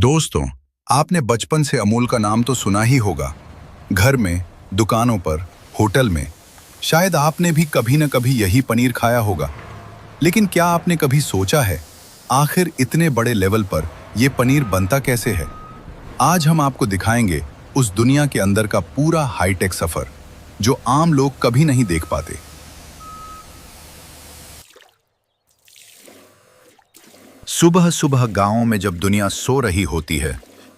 दोस्तों, आपने बचपन से अमूल का नाम तो सुना ही होगा। घर में, दुकानों पर, होटल में, शायद आपने भी कभी न कभी यही पनीर खाया होगा। लेकिन क्या आपने कभी सोचा है, आखिर इतने बड़े लेवल पर यह पनीर बनता कैसे है? आज हम आपको दिखाएंगे उस दुनिया के अंदर का पूरा हाईटेक सफर, जो आम लोग कभी नहीं देख पाते। सुबह सुबह गांवों में जब दुनिया सो रही होती है,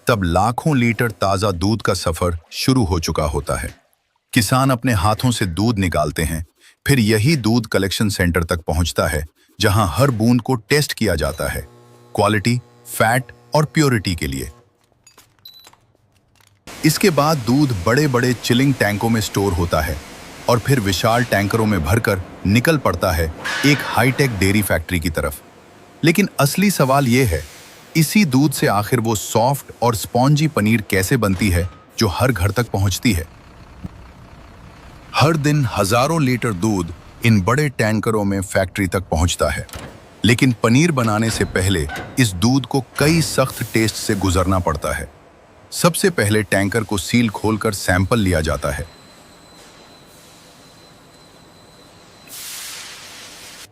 तब लाखों लीटर ताजा दूध का सफर शुरू हो चुका होता है। किसान अपने हाथों से दूध निकालते हैं, फिर यही दूध कलेक्शन सेंटर तक पहुंचता है, जहां हर बूंद को टेस्ट किया जाता है, क्वालिटी, फैट और प्योरिटी के लिए। इसके बाद दूध बड़े बड़े चिलिंग टैंकों में स्टोर होता है और फिर विशाल टैंकरों में भरकर निकल पड़ता है एक हाईटेक डेयरी फैक्ट्री की तरफ। लेकिन असली सवाल यह है, इसी दूध से आखिर वो सॉफ्ट और स्पॉन्जी पनीर कैसे बनती है जो हर घर तक पहुंचती है? हर दिन हजारों लीटर दूध इन बड़े टैंकरों में फैक्ट्री तक पहुंचता है, लेकिन पनीर बनाने से पहले इस दूध को कई सख्त टेस्ट से गुजरना पड़ता है। सबसे पहले टैंकर को सील खोलकर सैंपल लिया जाता है।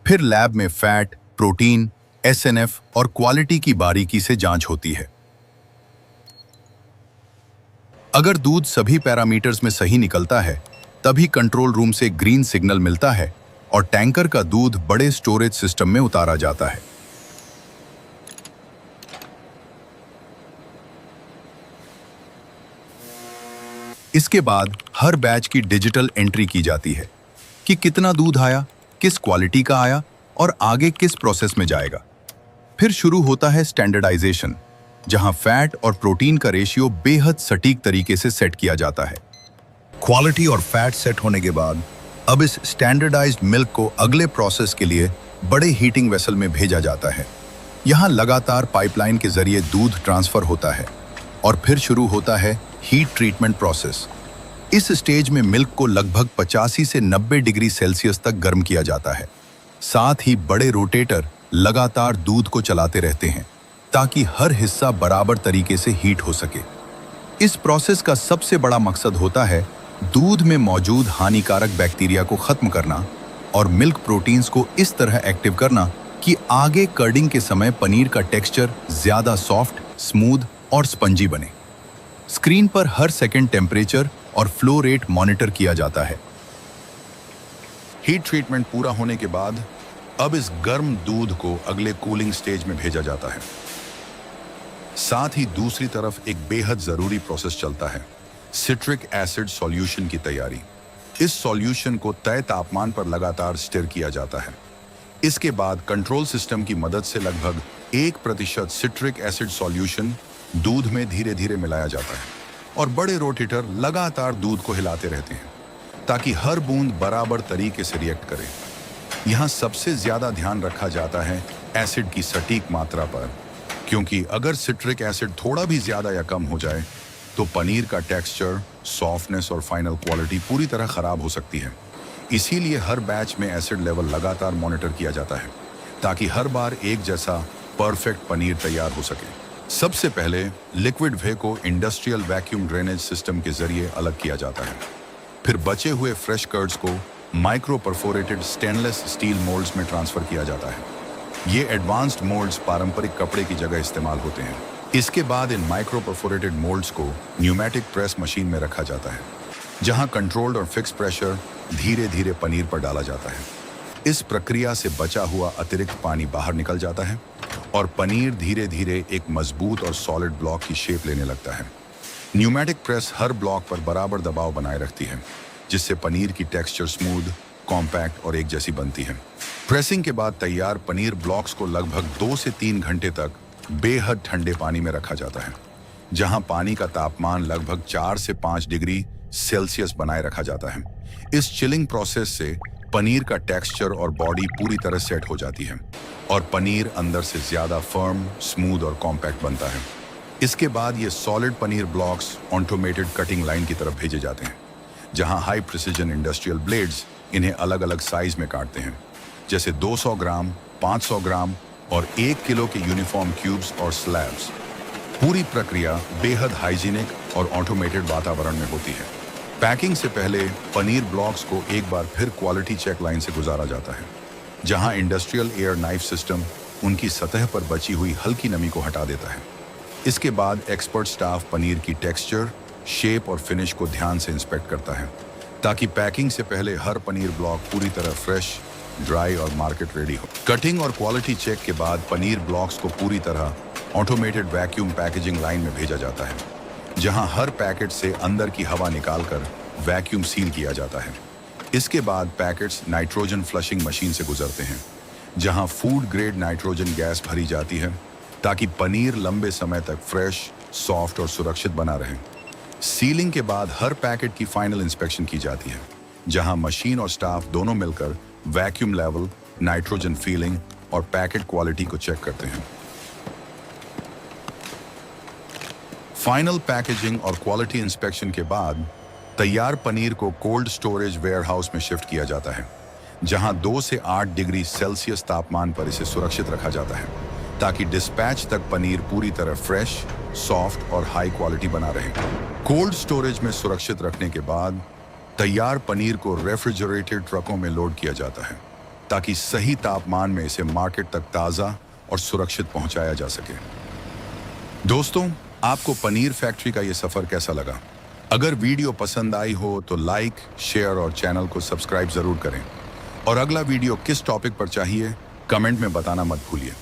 फिर लैब में फैट, प्रोटीन, एसएनएफ और क्वालिटी की बारीकी से जांच होती है। अगर दूध सभी पैरामीटर्स में सही निकलता है, तभी कंट्रोल रूम से ग्रीन सिग्नल मिलता है और टैंकर का दूध बड़े स्टोरेज सिस्टम में उतारा जाता है। इसके बाद हर बैच की डिजिटल एंट्री की जाती है कि कितना दूध आया, किस क्वालिटी का आया और आगे किस प्रोसेस में जाएगा। फिर शुरू होता है स्टैंडर्डाइजेशन, जहां फैट और प्रोटीन का रेशियो बेहद सटीक तरीके से सेट किया जाता है। क्वालिटी और फैट सेट होने के बाद अब इस स्टैंडर्डाइज्ड मिल्क को अगले प्रोसेस के लिए बड़े हीटिंग वेसल में भेजा जाता है। यहां लगातार पाइपलाइन के जरिए दूध ट्रांसफर होता है और फिर शुरू होता है हीट ट्रीटमेंट प्रोसेस। इस स्टेज में मिल्क को लगभग 85 से 90 डिग्री सेल्सियस तक गर्म किया जाता है। साथ ही बड़े रोटेटर लगातार दूध को चलाते रहते हैं ताकि हर हिस्सा बराबर तरीके से हीट हो सके। इस प्रोसेस का सबसे बड़ा मकसद होता है दूध में मौजूद हानिकारक बैक्टीरिया को खत्म करना और मिल्क प्रोटीन्स को इस तरह एक्टिव करना कि आगे कर्डिंग के समय पनीर का टेक्सचर ज्यादा सॉफ्ट, स्मूथ और स्पंजी बने। स्क्रीन पर हर सेकंड टेम्परेचर और फ्लो रेट मॉनिटर किया जाता है। हीट ट्रीटमेंट पूरा होने के बाद अब इस गर्म दूध को अगले कूलिंग स्टेज में भेजा जाता है। साथ ही दूसरी तरफ एक बेहद जरूरी प्रोसेस चलता है, सिट्रिक एसिड सॉल्यूशन की तैयारी। इस सॉल्यूशन को तय तापमान पर लगातार स्टिर किया जाता है। इसके बाद कंट्रोल सिस्टम की मदद से लगभग 1% सिट्रिक एसिड सॉल्यूशन दूध में धीरे धीरे मिलाया जाता है और बड़े रोटेटर लगातार दूध को हिलाते रहते हैं ताकि हर बूंद बराबर तरीके से रिएक्ट करे। यहाँ सबसे ज्यादा ध्यान रखा जाता है एसिड की सटीक मात्रा पर, क्योंकि अगर सिट्रिक एसिड थोड़ा भी ज्यादा या कम हो जाए तो पनीर का टेक्सचर, सॉफ्टनेस और फाइनल क्वालिटी पूरी तरह खराब हो सकती है। इसीलिए हर बैच में एसिड लेवल लगातार मॉनिटर किया जाता है ताकि हर बार एक जैसा परफेक्ट पनीर तैयार हो सके। सबसे पहले लिक्विड वे को इंडस्ट्रियल वैक्यूम ड्रेनेज सिस्टम के जरिए अलग किया जाता है। फिर बचे हुए फ्रेश कर्ड्स को micro perforated stainless steel moulds में ट्रांसफर किया जाता है। ये एडवांस्ड मोल्ड्स पारंपरिक कपड़े की जगह इस्तेमाल होते हैं। इसके बाद इन माइक्रो परफोरेटेड मोल्ड्स को न्यूमेटिक प्रेस मशीन में रखा जाता है, जहां कंट्रोल्ड और फिक्स प्रेशर धीरे धीरे पनीर पर डाला जाता है। इस प्रक्रिया से बचा हुआ अतिरिक्त पानी बाहर निकल जाता है और पनीर धीरे धीरे एक मजबूत और सॉलिड ब्लॉक की शेप लेने लगता है। न्यूमेटिक प्रेस हर ब्लॉक पर बराबर दबाव बनाए रखती है, जिससे पनीर की टेक्सचर स्मूथ, कॉम्पैक्ट और एक जैसी बनती है। प्रेसिंग के बाद तैयार पनीर ब्लॉक्स को लगभग 2 से 3 घंटे तक बेहद ठंडे पानी में रखा जाता है, जहां पानी का तापमान लगभग 4 से 5 डिग्री सेल्सियस बनाए रखा जाता है। इस चिलिंग प्रोसेस से पनीर का टेक्सचर और बॉडी पूरी तरह सेट हो जाती है और पनीर अंदर से ज्यादा फर्म, स्मूथ और कॉम्पैक्ट बनता है। इसके बाद ये solid paneer blocks automated cutting line की तरफ भेजे जाते हैं, जहां हाई प्रिसिजन इंडस्ट्रियल ब्लेड्स इन्हें अलग अलग साइज में काटते हैं, जैसे 200 ग्राम, 500 ग्राम और 1 किलो के यूनिफॉर्म क्यूब्स और स्लैब्स। पूरी प्रक्रिया बेहद हाइजीनिक और ऑटोमेटेड वातावरण में होती है। पैकिंग से पहले पनीर ब्लॉक्स को एक बार फिर क्वालिटी चेक लाइन से गुजारा जाता है, जहां इंडस्ट्रियल एयर नाइफ सिस्टम उनकी सतह पर बची हुई हल्की नमी को हटा देता है। इसके बाद एक्सपर्ट स्टाफ पनीर की टेक्सचर, शेप और फिनिश को ध्यान से इंस्पेक्ट करता है, ताकि पैकिंग से पहले हर पनीर ब्लॉक पूरी तरह फ्रेश, ड्राई और मार्केट रेडी हो। कटिंग और क्वालिटी चेक के बाद पनीर ब्लॉक्स को पूरी तरह ऑटोमेटेड वैक्यूम पैकेजिंग लाइन में भेजा जाता है, जहां हर पैकेट से अंदर की हवा निकालकर वैक्यूम सील किया जाता है। इसके बाद पैकेट्स नाइट्रोजन फ्लशिंग मशीन से गुजरते हैं, जहां फूड ग्रेड नाइट्रोजन गैस भरी जाती है, ताकि पनीर लंबे समय तक फ्रेश, सॉफ्ट और सुरक्षित बना रहे। सीलिंग के बाद हर पैकेट की फाइनल इंस्पेक्शन की जाती है, जहां मशीन और स्टाफ दोनों मिलकर वैक्यूम लेवल, नाइट्रोजन फीलिंग और पैकेट क्वालिटी को चेक करते हैं। फाइनल पैकेजिंग और क्वालिटी इंस्पेक्शन के बाद तैयार पनीर को कोल्ड स्टोरेज वेयरहाउस में शिफ्ट किया जाता है, जहां 2 से 8 डिग्री सेल्सियस तापमान पर इसे सुरक्षित रखा जाता है, ताकि डिस्पैच तक पनीर पूरी तरह फ्रेश, सॉफ्ट और हाई क्वालिटी बना रहे। कोल्ड स्टोरेज में सुरक्षित रखने के बाद तैयार पनीर को रेफ्रिजरेटेड ट्रकों में लोड किया जाता है, ताकि सही तापमान में इसे मार्केट तक ताज़ा और सुरक्षित पहुंचाया जा सके। दोस्तों, आपको पनीर फैक्ट्री का ये सफ़र कैसा लगा? अगर वीडियो पसंद आई हो तो लाइक, शेयर और चैनल को सब्सक्राइब ज़रूर करें। और अगला वीडियो किस टॉपिक पर चाहिए, कमेंट में बताना मत भूलिए।